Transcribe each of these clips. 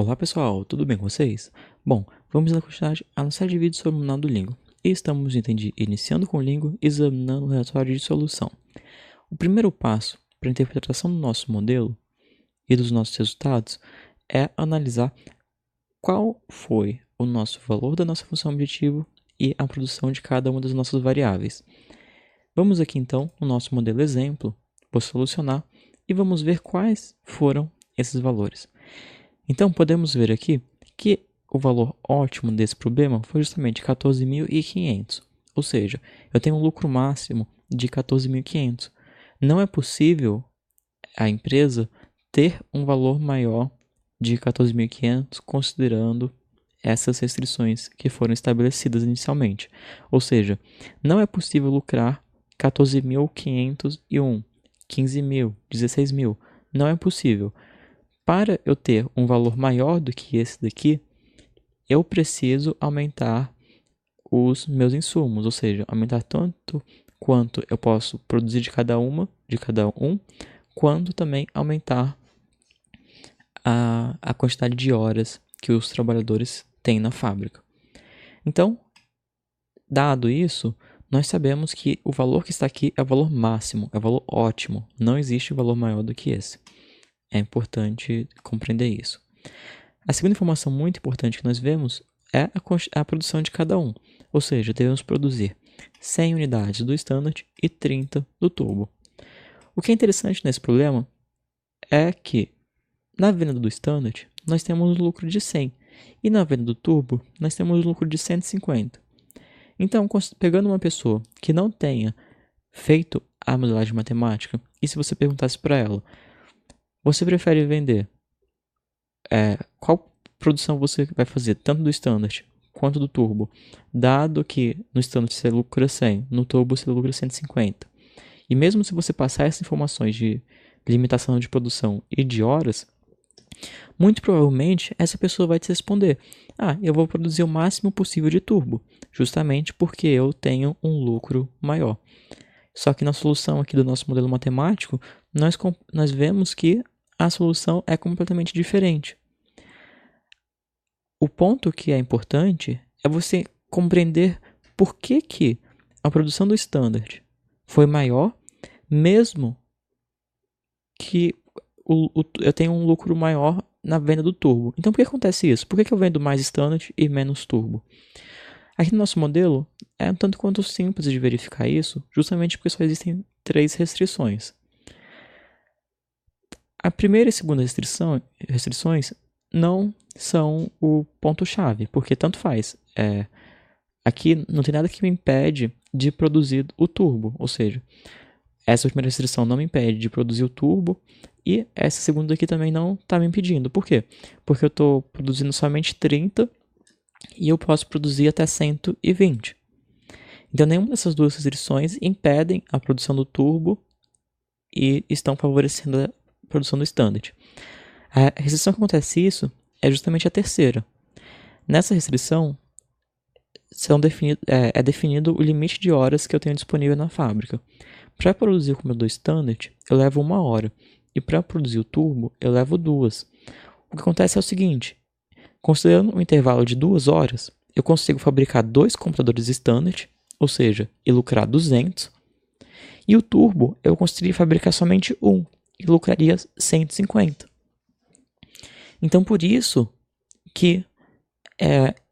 Olá pessoal, tudo bem com vocês? Bom, vamos dar continuidade à nossa série de vídeos sobre o manual do Lingo. E estamos iniciando com o Lingo, examinando o relatório de solução. O primeiro passo para a interpretação do nosso modelo e dos nossos resultados é analisar qual foi o nosso valor da nossa função objetivo e a produção de cada uma das nossas variáveis. Vamos aqui então no nosso modelo exemplo, vou solucionar e vamos ver quais foram esses valores. Então, podemos ver aqui que o valor ótimo desse problema foi justamente 14.500, ou seja, eu tenho um lucro máximo de 14.500. Não é possível a empresa ter um valor maior de 14.500 considerando essas restrições que foram estabelecidas inicialmente. Ou seja, não é possível lucrar 14.501, 15.000, 16.000. Não é possível. Para eu ter um valor maior do que esse daqui, eu preciso aumentar os meus insumos, ou seja, aumentar tanto quanto eu posso produzir de cada um, quanto também aumentar a quantidade de horas que os trabalhadores têm na fábrica. Então, dado isso, nós sabemos que o valor que está aqui é o valor máximo, é o valor ótimo, não existe valor maior do que esse. É importante compreender isso. A segunda informação muito importante que nós vemos é a produção de cada um. Ou seja, devemos produzir 100 unidades do Standard e 30 do Turbo. O que é interessante nesse problema é que na venda do Standard nós temos um lucro de 100 e na venda do Turbo nós temos um lucro de 150. Então, pegando uma pessoa que não tenha feito a modelagem matemática e se você perguntasse para ela, você prefere vender qual produção você vai fazer, tanto do Standard quanto do Turbo, dado que no Standard você lucra 100, no Turbo você lucra 150. E mesmo se você passar essas informações de limitação de produção e de horas, muito provavelmente essa pessoa vai te responder: eu vou produzir o máximo possível de Turbo, justamente porque eu tenho um lucro maior. Só que na solução aqui do nosso modelo matemático, nós vemos que a solução é completamente diferente. O ponto que é importante é você compreender por que a produção do Standard foi maior, mesmo que eu tenha um lucro maior na venda do Turbo. Então, por que acontece isso? Por que eu vendo mais Standard e menos Turbo? Aqui no nosso modelo, é um tanto quanto simples de verificar isso, justamente porque só existem 3 restrições. A primeira e segunda restrições não são o ponto-chave, porque tanto faz. Aqui não tem nada que me impede de produzir o turbo, ou seja, essa primeira restrição não me impede de produzir o turbo e essa segunda aqui também não está me impedindo. Por quê? Porque eu estou produzindo somente 30 e eu posso produzir até 120. Então, nenhuma dessas duas restrições impedem a produção do turbo e estão favorecendo a produção do standard. A restrição que acontece isso é justamente a terceira. Nessa restrição, é definido o limite de horas que eu tenho disponível na fábrica. Para produzir o computador standard, eu levo 1 hora. E para produzir o turbo, eu levo 2. O que acontece é o seguinte: considerando um intervalo de 2 horas, eu consigo fabricar 2 computadores standard, ou seja, e lucrar 200. E o turbo, eu conseguiria fabricar somente 1 e lucraria 150. Então, por isso que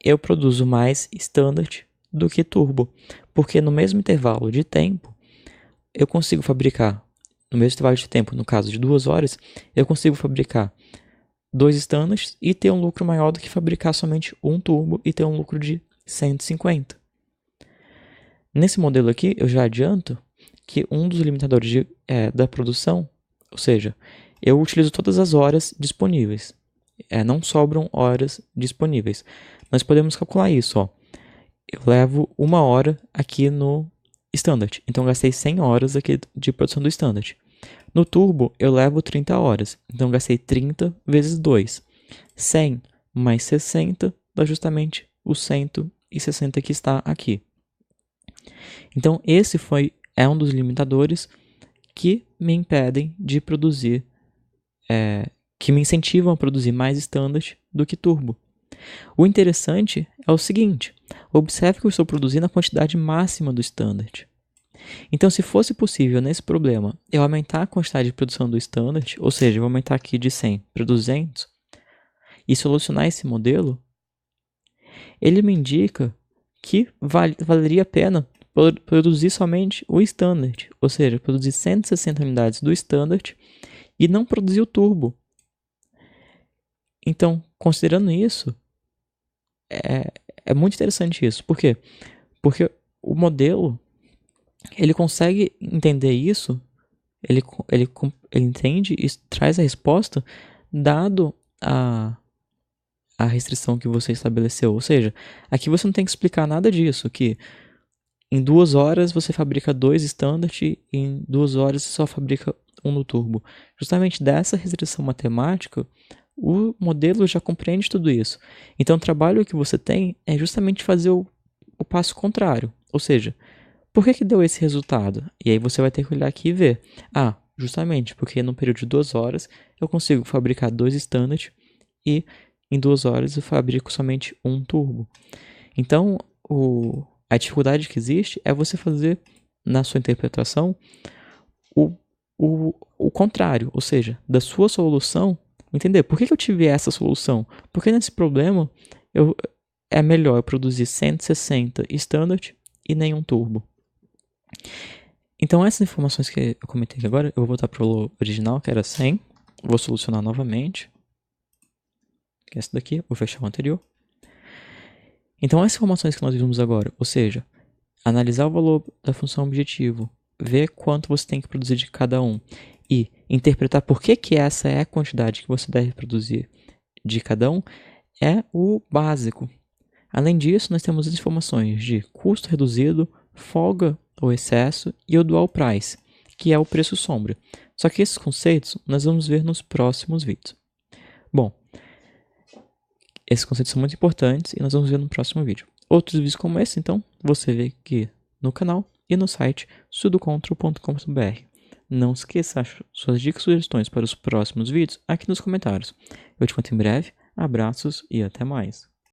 eu produzo mais standard do que turbo, porque no mesmo intervalo de tempo, eu consigo fabricar, no mesmo intervalo de tempo, no caso de 2 horas, eu consigo fabricar 2 standards e ter um lucro maior do que fabricar somente um turbo e ter um lucro de 150. Nesse modelo aqui, eu já adianto que um dos limitadores da produção, ou seja, eu utilizo todas as horas disponíveis. Não sobram horas disponíveis. Nós podemos calcular isso. Eu levo 1 hora aqui no Standard. Então, eu gastei 100 horas aqui de produção do Standard. No Turbo, eu levo 30 horas. Então, eu gastei 30 vezes 2. 100 mais 60 dá justamente o 160 que está aqui. Então, esse é um dos limitadores que me impedem de produzir que me incentivam a produzir mais standard do que turbo. O interessante é o seguinte, observe que eu estou produzindo a quantidade máxima do standard. Então, se fosse possível nesse problema eu aumentar a quantidade de produção do standard, ou seja, eu vou aumentar aqui de 100 para 200, e solucionar esse modelo, ele me indica que valeria a pena produzir somente o standard, ou seja, produzir 160 unidades do standard e não produzir o turbo. Então, considerando isso, é muito interessante isso. Por quê? Porque o modelo, ele consegue entender isso, ele entende e traz a resposta dado a restrição que você estabeleceu. Ou seja, aqui você não tem que explicar nada disso, que em 2 horas você fabrica 2 standard e em 2 horas você só fabrica 1 no turbo. Justamente dessa restrição matemática, o modelo já compreende tudo isso. Então o trabalho que você tem é justamente fazer o passo contrário. Ou seja, por que deu esse resultado? E aí você vai ter que olhar aqui e ver. Justamente porque no período de 2 horas eu consigo fabricar 2 standard e em 2 horas eu fabrico somente 1 turbo. Então, a dificuldade que existe é você fazer, na sua interpretação, o contrário. Ou seja, da sua solução, entender por que eu tive essa solução. Porque nesse problema é melhor produzir 160 standard e nenhum turbo. Então, essas informações que eu comentei aqui agora, eu vou voltar para o original, que era 100. Vou solucionar novamente. Que é essa daqui, vou fechar o anterior. Então, essas informações que nós vimos agora, ou seja, analisar o valor da função objetivo, ver quanto você tem que produzir de cada um e interpretar por que essa é a quantidade que você deve produzir de cada um, é o básico. Além disso, nós temos as informações de custo reduzido, folga ou excesso e o dual price, que é o preço sombra. Só que esses conceitos nós vamos ver nos próximos vídeos. Bom, esses conceitos são muito importantes e nós vamos ver no próximo vídeo. Outros vídeos como esse, então, você vê aqui no canal e no site sudocontrol.com.br. Não esqueça suas dicas e sugestões para os próximos vídeos aqui nos comentários. Eu te conto em breve. Abraços e até mais.